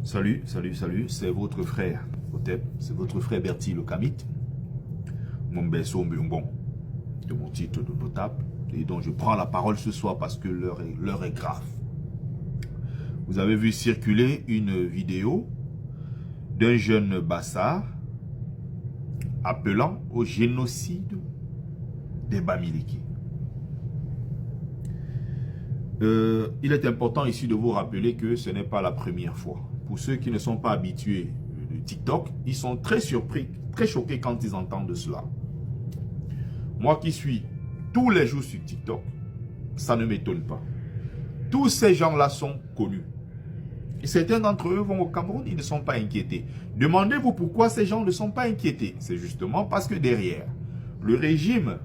Salut, c'est votre frère Otep, c'est votre frère Bertie le Kamit, mon berceau bon, de mon titre de notable, et donc je prends la parole ce soir parce que l'heure est grave. Vous avez vu circuler une vidéo d'un jeune Bassa appelant au génocide des Bamileke. Il est important ici de vous rappeler que ce n'est pas la première fois. Pour ceux qui ne sont pas habitués de TikTok, ils sont très surpris, très choqués quand ils entendent cela. Moi qui suis tous les jours sur TikTok, ça ne m'étonne pas. Tous ces gens-là sont connus. Et certains d'entre eux vont au Cameroun, ils ne sont pas inquiétés. Demandez-vous pourquoi ces gens ne sont pas inquiétés. C'est justement parce que derrière, le régime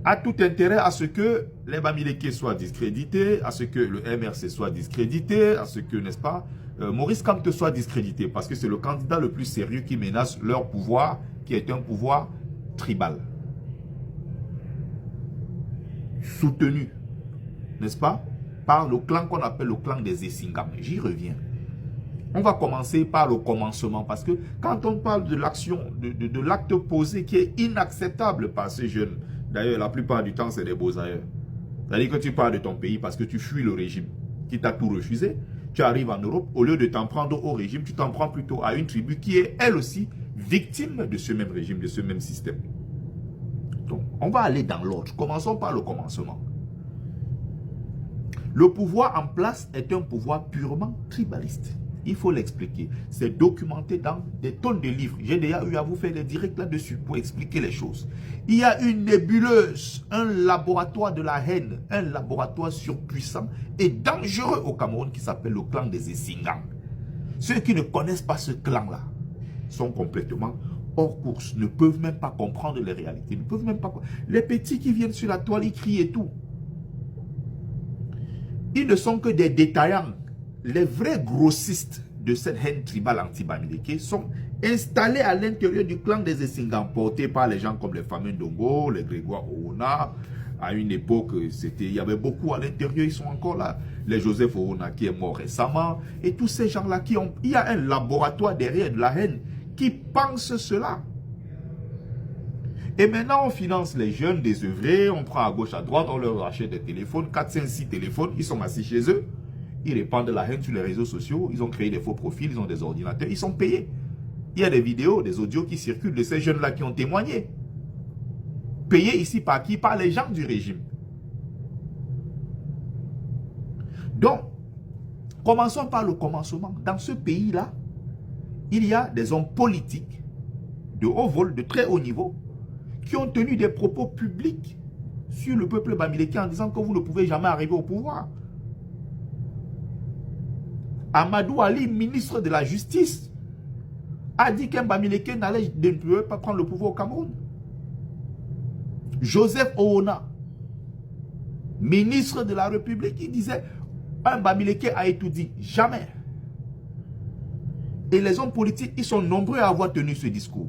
a tout intérêt à ce que les Bamileke soient discrédités, à ce que le MRC soit discrédité, à ce que, n'est-ce pas, Maurice Kamto soit discrédité, parce que c'est le candidat le plus sérieux qui menace leur pouvoir, qui est un pouvoir tribal. Soutenu, n'est-ce pas, par le clan qu'on appelle le clan des Essingam. J'y reviens. On va commencer par le commencement, parce que quand on parle de l'action, de l'acte posé qui est inacceptable par ces jeunes, d'ailleurs, la plupart du temps, c'est des beaux ailleurs. C'est-à-dire que tu pars de ton pays parce que tu fuis le régime qui t'a tout refusé. Tu arrives en Europe, au lieu de t'en prendre au régime, tu t'en prends plutôt à une tribu qui est, elle aussi, victime de ce même régime, de ce même système. Donc, on va aller dans l'ordre. Commençons par le commencement. Le pouvoir en place est un pouvoir purement tribaliste. Il faut l'expliquer. C'est documenté dans des tonnes de livres. J'ai déjà eu à vous faire des directs là-dessus pour expliquer les choses. Il y a une nébuleuse, un laboratoire de la haine, un laboratoire surpuissant et dangereux au Cameroun qui s'appelle le clan des Essingam. Ceux qui ne connaissent pas ce clan-là sont complètement hors course, ne peuvent même pas comprendre les réalités, ne peuvent même pas... Les petits qui viennent sur la toile, ils crient et tout. Ils ne sont que des détaillants. Les vrais grossistes de cette haine tribale anti-Bamileke sont installés à l'intérieur du clan des Essingam, portés par les gens comme les fameux Ndongo, les Grégoire Oona. À une époque, il y avait beaucoup à l'intérieur, ils sont encore là. Les Joseph Oona qui est mort récemment. Et tous ces gens-là qui ont... Il y a un laboratoire derrière de la haine qui pense cela. Et maintenant, on finance les jeunes désœuvrés, on prend à gauche, à droite, on leur achète des téléphones, 4, 5, 6 téléphones, ils sont assis chez eux. Ils répandent la haine sur les réseaux sociaux, ils ont créé des faux profils, ils ont des ordinateurs, ils sont payés. Il y a des vidéos, des audios qui circulent de ces jeunes-là qui ont témoigné. Payés ici par qui? Par les gens du régime. Donc, commençons par le commencement. Dans ce pays-là, il y a des hommes politiques de haut vol, de très haut niveau, qui ont tenu des propos publics sur le peuple bamileke en disant que vous ne pouvez jamais arriver au pouvoir. Amadou Ali, ministre de la Justice, a dit qu'un Bamileke ne pouvait pas prendre le pouvoir au Cameroun. Joseph Oona, ministre de la République, il disait un Bamileke a étudié. Jamais. Et les hommes politiques, ils sont nombreux à avoir tenu ce discours.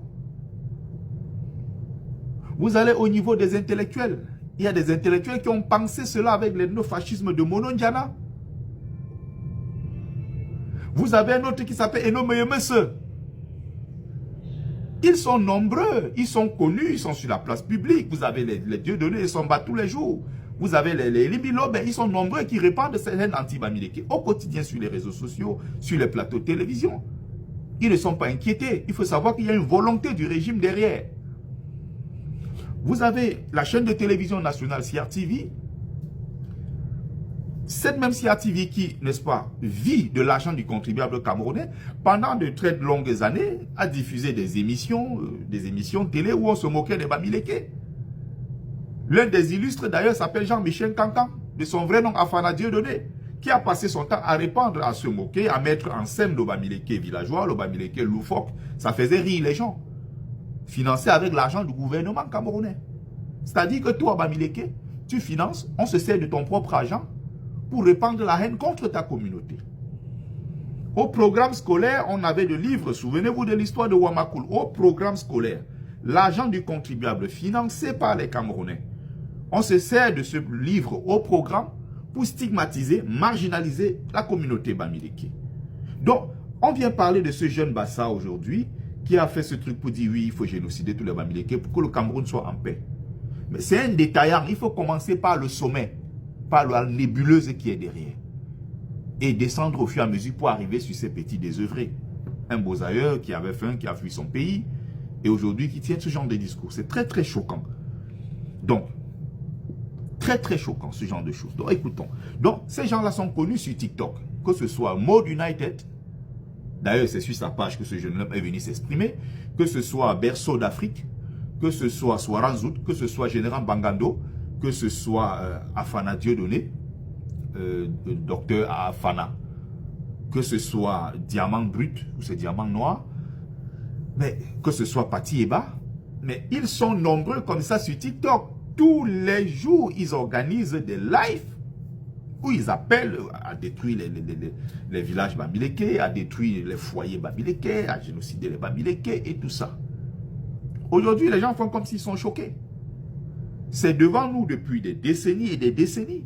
Vous allez au niveau des intellectuels. Il y a des intellectuels qui ont pensé cela avec le néofascisme de Mono Ndiana. Vous avez un autre qui s'appelle Eno Meyemese. Ils sont nombreux, ils sont connus, ils sont sur la place publique. Vous avez les Dieudonné, ils s'en battent tous les jours. Vous avez les Libilo, ils sont nombreux qui répandent cette haine anti-Bamileke au quotidien sur les réseaux sociaux, sur les plateaux de télévision. Ils ne sont pas inquiétés. Il faut savoir qu'il y a une volonté du régime derrière. Vous avez la chaîne de télévision nationale CRTV. Cette même CRTV qui, n'est-ce pas, vit de l'argent du contribuable camerounais, pendant de très longues années, a diffusé des émissions télé où on se moquait des Bamileke. L'un des illustres d'ailleurs s'appelle Jean-Michel Cancan, de son vrai nom Afana Dieudonné, qui a passé son temps à répandre, à se moquer, à mettre en scène le Bamileke villageois, le Bamileke loufoque. Ça faisait rire les gens. Financé avec l'argent du gouvernement camerounais. C'est-à-dire que toi, Bamileke, tu finances, on se sert de ton propre argent pour répandre la haine contre ta communauté. Au programme scolaire, on avait des livres, souvenez-vous de l'histoire de Wamakoul. Au programme scolaire, l'argent du contribuable financé par les Camerounais. On se sert de ce livre au programme pour stigmatiser, marginaliser la communauté Bamileke. Donc, on vient parler de ce jeune Bassa aujourd'hui qui a fait ce truc pour dire oui, il faut génocider tous les Bamileke pour que le Cameroun soit en paix. Mais c'est un détaillant. Il faut commencer par le sommet, par la nébuleuse qui est derrière. Et descendre au fur et à mesure pour arriver sur ces petits désœuvrés. Un Bozailleur qui avait faim, qui a fui son pays, et aujourd'hui qui tient ce genre de discours. C'est très très choquant. Donc, très très choquant ce genre de choses. Donc écoutons. Donc ces gens-là sont connus sur TikTok. Que ce soit Mode United, d'ailleurs c'est sur sa page que ce jeune homme est venu s'exprimer, que ce soit Berceau d'Afrique, que ce soit Soaranzout, que ce soit Général Bangando, que ce soit Afana Dieudonné, docteur Afana, que ce soit Diamant Brut, ou c'est Diamant Noir, mais que ce soit Pati Eba, mais ils sont nombreux comme ça sur TikTok. Tous les jours, ils organisent des lives où ils appellent à détruire les villages Bamileke, à détruire les foyers Bamileke, à génocider les Bamileke et tout ça. Aujourd'hui, les gens font comme s'ils sont choqués. C'est devant nous depuis des décennies et des décennies.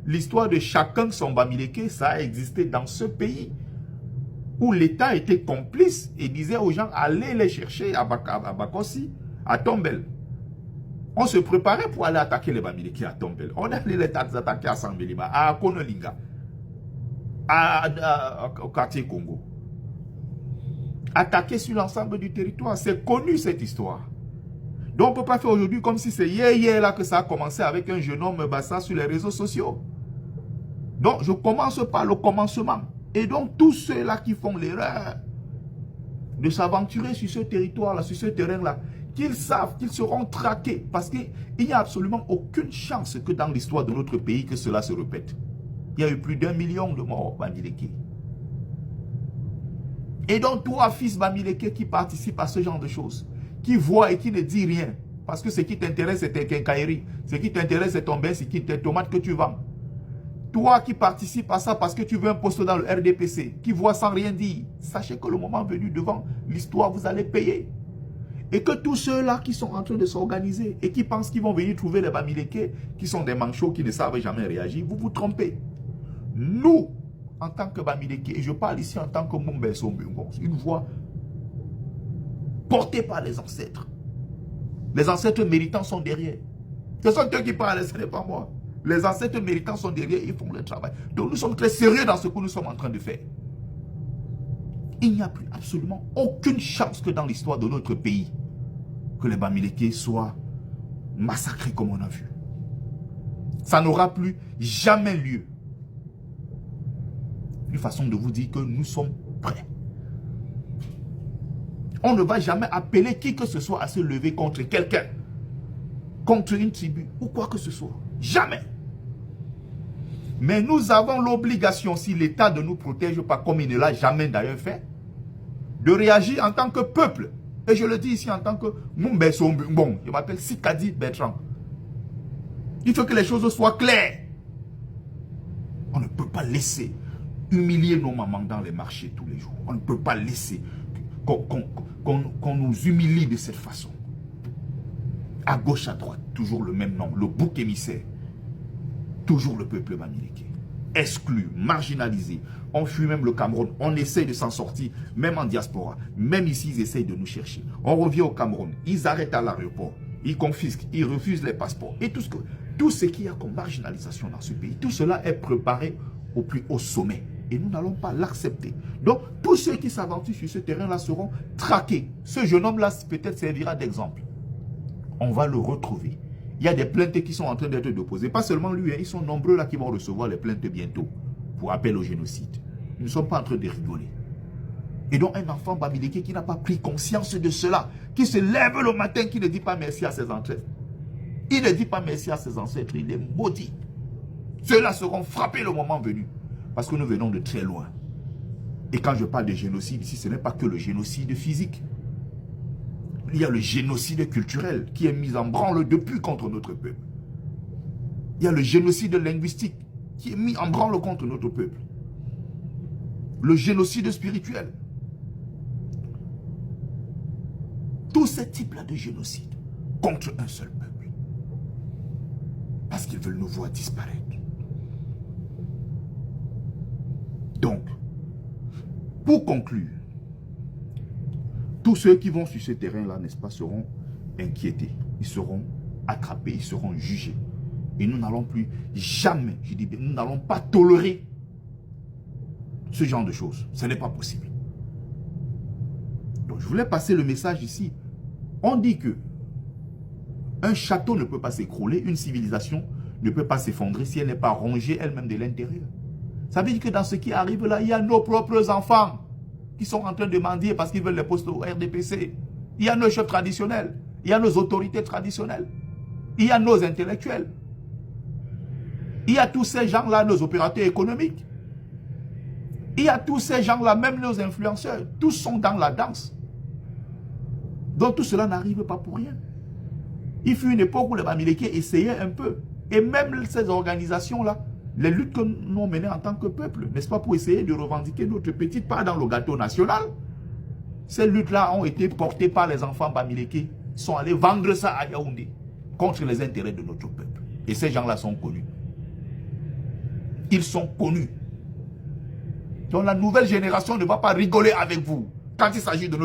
L'histoire de chacun son Bamileke, ça a existé dans ce pays où l'État était complice et disait aux gens, allez les chercher à Bakossi, à Tombel. On se préparait pour aller attaquer les Bamileke à Tombel. On allait les attaquer à Sambelima, à Konolinga, au quartier Congo. Attaquer sur l'ensemble du territoire. C'est connu cette histoire. Donc on ne peut pas faire aujourd'hui comme si c'est hier là que ça a commencé avec un jeune homme Bassa sur les réseaux sociaux. Donc je commence par le commencement. Et donc tous ceux-là qui font l'erreur de s'aventurer sur ce territoire-là, sur ce terrain-là, qu'ils savent qu'ils seront traqués. Parce qu'il n'y a absolument aucune chance que dans l'histoire de notre pays que cela se répète. Il y a eu plus d'1 million de morts Bamileke. Et donc toi, fils Bamileke, qui participe à ce genre de choses, qui voit et qui ne dit rien, parce que ce qui t'intéresse c'est tes quincailleries, ce qui t'intéresse c'est ton bain, c'est tes tomates que tu vends. Toi qui participes à ça parce que tu veux un poste dans le RDPC, qui voit sans rien dire, sachez que le moment venu devant l'histoire, vous allez payer. Et que tous ceux-là qui sont en train de s'organiser et qui pensent qu'ils vont venir trouver les Bamileke, qui sont des manchots qui ne savent jamais réagir, vous vous trompez. Nous, en tant que Bamileke, et je parle ici en tant que Mumbe Sombungo, une voix portée par les ancêtres. Les ancêtres méritants sont derrière. Ce sont eux qui parlent, ce n'est pas moi. Les ancêtres méritants sont derrière, ils font le travail. Donc nous sommes très sérieux dans ce que nous sommes en train de faire. Il n'y a plus absolument aucune chance que dans l'histoire de notre pays, que les Bamileke soient massacrés comme on a vu. Ça n'aura plus jamais lieu. Une façon de vous dire que nous sommes prêts. On ne va jamais appeler qui que ce soit à se lever contre quelqu'un, contre une tribu ou quoi que ce soit. Jamais. Mais nous avons l'obligation, si l'État ne nous protège pas, comme il ne l'a jamais d'ailleurs fait, de réagir en tant que peuple. Et je le dis ici en tant que Mumbe Sombungo. Je m'appelle Sikadi Bertrand. Il faut que les choses soient claires. On ne peut pas laisser humilier nos mamans dans les marchés tous les jours. On ne peut pas laisser qu'on nous humilie de cette façon. À gauche, à droite, toujours le même nom, le bouc émissaire. Toujours le peuple Bamileke. Exclu, marginalisé. On fuit même le Cameroun. On essaye de s'en sortir, même en diaspora. Même ici, ils essayent de nous chercher. On revient au Cameroun. Ils arrêtent à l'aéroport. Ils confisquent. Ils refusent les passeports. Et tout ce qu'il y a comme marginalisation dans ce pays, tout cela est préparé au plus haut sommet. Et nous n'allons pas l'accepter. Donc, tous ceux qui s'aventurent sur ce terrain-là seront traqués. Ce jeune homme-là, peut-être servira d'exemple. On va le retrouver. Il y a des plaintes qui sont en train d'être déposées. Pas seulement lui, hein, ils sont nombreux là qui vont recevoir les plaintes bientôt pour appel au génocide. Nous ne sommes pas en train de rigoler. Et donc un enfant Bamileke qui n'a pas pris conscience de cela, qui se lève le matin, qui ne dit pas merci à ses ancêtres. Il ne dit pas merci à ses ancêtres, il est maudit. Ceux-là seront frappés le moment venu. Parce que nous venons de très loin. Et quand je parle de génocide ici, ce n'est pas que le génocide physique. Il y a le génocide culturel qui est mis en branle depuis contre notre peuple. Il y a le génocide linguistique qui est mis en branle contre notre peuple. Le génocide spirituel. Tous ces types-là de génocide contre un seul peuple. Parce qu'ils veulent nous voir disparaître. Donc, Pour conclure, tous ceux qui vont sur ce terrain-là, n'est-ce pas, seront inquiétés. Ils seront attrapés, ils seront jugés. Et nous n'allons plus jamais, je dis bien, nous n'allons pas tolérer ce genre de choses. Ce n'est pas possible. Donc je voulais passer le message ici. On dit que un château ne peut pas s'écrouler, une civilisation ne peut pas s'effondrer si elle n'est pas rongée elle-même de l'intérieur. Ça veut dire que dans ce qui arrive là, il y a nos propres enfants qui sont en train de mendier parce qu'ils veulent les postes au RDPC. Il y a nos chefs traditionnels, il y a nos autorités traditionnelles, il y a nos intellectuels. Il y a tous ces gens-là, nos opérateurs économiques. Il y a tous ces gens-là, même nos influenceurs. Tous sont dans la danse. Donc tout cela n'arrive pas pour rien. Il fut une époque où les Bamileke essayaient un peu. Et même ces organisations-là, les luttes que nous avons menées en tant que peuple, n'est-ce pas, pour essayer de revendiquer notre petite part dans le gâteau national. Ces luttes-là ont été portées par les enfants Bamileke. Ils sont allés vendre ça à Yaoundé contre les intérêts de notre peuple. Et ces gens-là sont connus. Ils sont connus. Donc la nouvelle génération ne va pas rigoler avec vous quand il s'agit de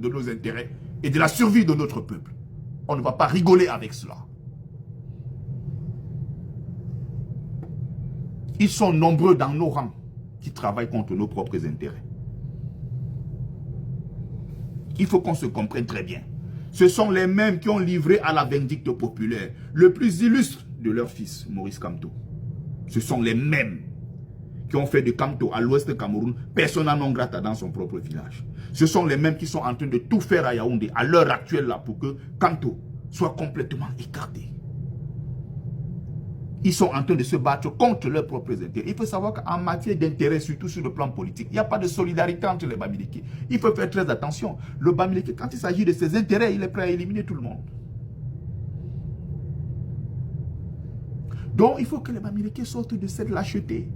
nos intérêts et de la survie de notre peuple. On ne va pas rigoler avec cela. Ils sont nombreux dans nos rangs qui travaillent contre nos propres intérêts. Il faut qu'on se comprenne très bien. Ce sont les mêmes qui ont livré à la vindicte populaire le plus illustre de leur fils, Maurice Kamto. Ce sont les mêmes qui ont fait de Kamto à l'ouest de Cameroun persona non grata dans son propre village. Ce sont les mêmes qui sont en train de tout faire à Yaoundé à l'heure actuelle là pour que Kamto soit complètement écarté. Ils sont en train de se battre contre leurs propres intérêts. Il faut savoir qu'en matière d'intérêt, surtout sur le plan politique, il n'y a pas de solidarité entre les Bamileke. Il faut faire très attention. Le Bamileke, quand il s'agit de ses intérêts, il est prêt à éliminer tout le monde. Donc, il faut que les Bamileke sortent de cette lâcheté.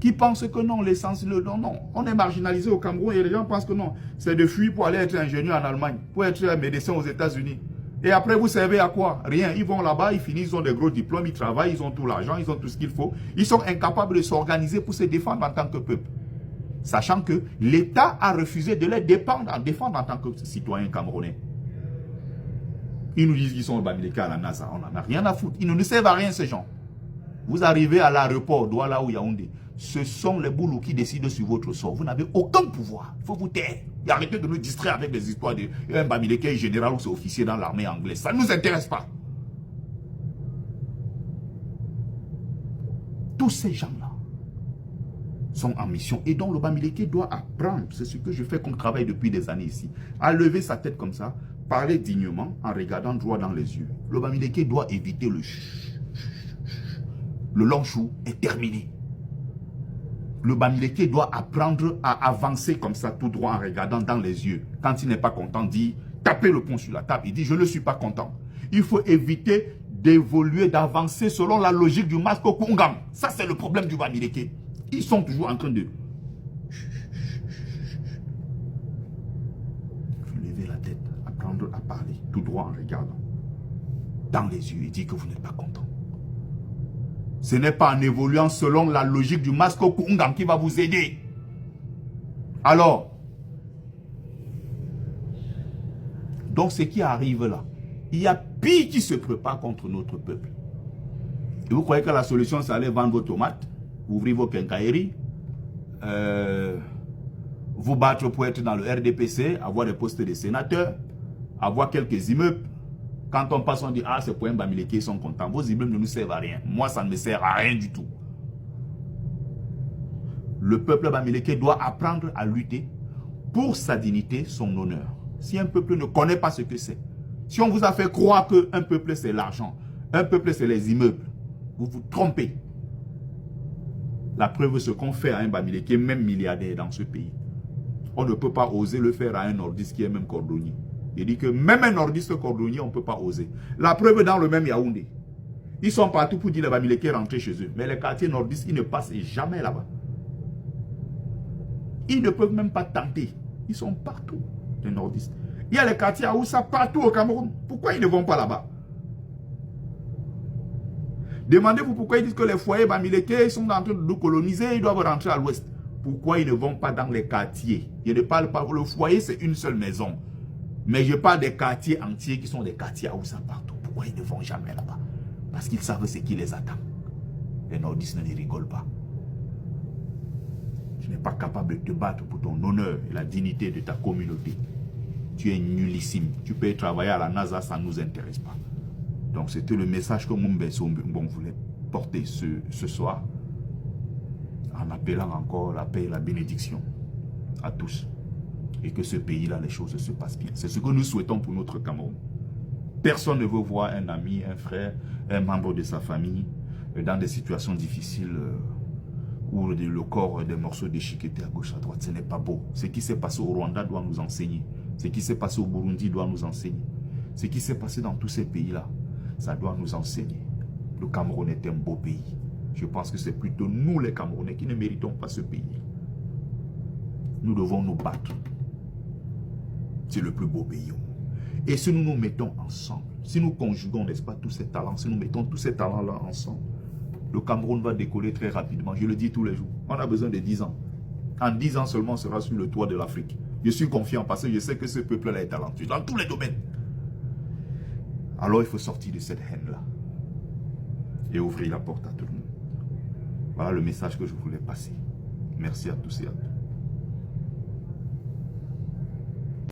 Qui pensent que non, l'essentiel, non. On est marginalisé au Cameroun et les gens pensent que non. C'est de fuir pour aller être ingénieur en Allemagne, pour être médecin aux États-Unis. Et après, vous servez à quoi? Rien. Ils vont là-bas, ils finissent, ils ont des gros diplômes, ils travaillent, ils ont tout l'argent, ils ont tout ce qu'il faut. Ils sont incapables de s'organiser pour se défendre en tant que peuple. Sachant que l'État a refusé de les défendre en tant que citoyens camerounais. Ils nous disent qu'ils sont au Bamileke à la NASA. On n'en a rien à foutre. Ils ne nous servent à rien, ces gens. Vous arrivez à l'aéroport Douala ou Yaoundé. Ce sont les boulous qui décident sur votre sort. Vous n'avez aucun pouvoir. Il faut vous taire. Et arrêtez de nous distraire avec des histoires d'un Bamileke général ou c'est officier dans l'armée anglaise. Ça ne nous intéresse pas. Tous ces gens-là sont en mission et donc le Bamileke doit apprendre, c'est ce que je fais comme travail depuis des années ici, à lever sa tête comme ça, parler dignement en regardant droit dans les yeux. Le Bamileke doit éviter le le long chou est terminé. Le Bamileke doit apprendre à avancer comme ça tout droit en regardant dans les yeux. Quand il n'est pas content, dit taper le poing sur la table. Il dit je ne suis pas content. Il faut éviter d'évoluer, d'avancer selon la logique du Masko Kungam. Ça c'est le problème du Bamileke. Ils sont toujours en train de lever la tête, apprendre à parler tout droit en regardant dans les yeux et dire que vous n'êtes pas content. Ce n'est pas en évoluant selon la logique du Masko Kungam qui va vous aider. Alors, donc ce qui arrive là, il y a pire qui se prépare contre notre peuple. Et vous croyez que la solution c'est aller vendre vos tomates, ouvrir vos quincailleries, vous battre pour être dans le RDPC, avoir des postes de sénateurs, avoir quelques immeubles. Quand on passe, on dit, ah, c'est pour un Bamileke, ils sont contents. Vos immeubles ne nous servent à rien. Moi, ça ne me sert à rien du tout. Le peuple Bamileke doit apprendre à lutter pour sa dignité, son honneur. Si un peuple ne connaît pas ce que c'est, si on vous a fait croire qu'un peuple, c'est l'argent, un peuple, c'est les immeubles, vous vous trompez. La preuve, ce qu'on fait à un Bamileke, même milliardaire dans ce pays, on ne peut pas oser le faire à un nordiste qui est même cordonnier. Il dit que même un nordiste cordonnier, on ne peut pas oser. La preuve dans le même Yaoundé. Ils sont partout pour dire les Bamileke rentrer chez eux. Mais les quartiers nordistes, ils ne passent jamais là-bas. Ils ne peuvent même pas tenter. Ils sont partout, les nordistes. Il y a les quartiers à Oussa partout au Cameroun. Pourquoi ils ne vont pas là-bas? Demandez-vous pourquoi ils disent que les foyers Bamileke, ils sont en train de nous coloniser, ils doivent rentrer à l'ouest. Pourquoi ils ne vont pas dans les quartiers? Je ne parle pas, le foyer c'est une seule maison. Mais je parle des quartiers entiers qui sont des quartiers à Oussa partout. Pourquoi ils ne vont jamais là-bas? Parce qu'ils savent ce qui les attend. Les nordistes ne rigolent pas. Tu n'es pas capable de te battre pour ton honneur et la dignité de ta communauté. Tu es nullissime. Tu peux travailler à la NASA, ça ne nous intéresse pas. Donc c'était le message que Moumbe Sombong voulait porter ce soir, en appelant encore la paix et la bénédiction à tous. Et que ce pays-là, les choses se passent bien. C'est ce que nous souhaitons pour notre Cameroun. Personne ne veut voir un ami, un frère, un membre de sa famille dans des situations difficiles où le corps des morceaux déchiquetés à gauche, à droite. Ce n'est pas beau. Ce qui s'est passé au Rwanda doit nous enseigner. Ce qui s'est passé au Burundi doit nous enseigner. Ce qui s'est passé dans tous ces pays-là, ça doit nous enseigner. Le Cameroun est un beau pays. Je pense que c'est plutôt nous les Camerounais qui ne méritons pas ce pays. Nous devons nous battre. C'est le plus beau pays au monde. Et si nous nous mettons ensemble, si nous conjuguons, n'est-ce pas, tous ces talents, si nous mettons tous ces talents-là ensemble, le Cameroun va décoller très rapidement. Je le dis tous les jours. On a besoin de 10 ans. En 10 ans seulement, on sera sur le toit de l'Afrique. Je suis confiant parce que je sais que ce peuple-là est talentueux dans tous les domaines. Alors il faut sortir de cette haine-là et ouvrir la porte à tout le monde. Voilà le message que je voulais passer. Merci à tous et à toutes.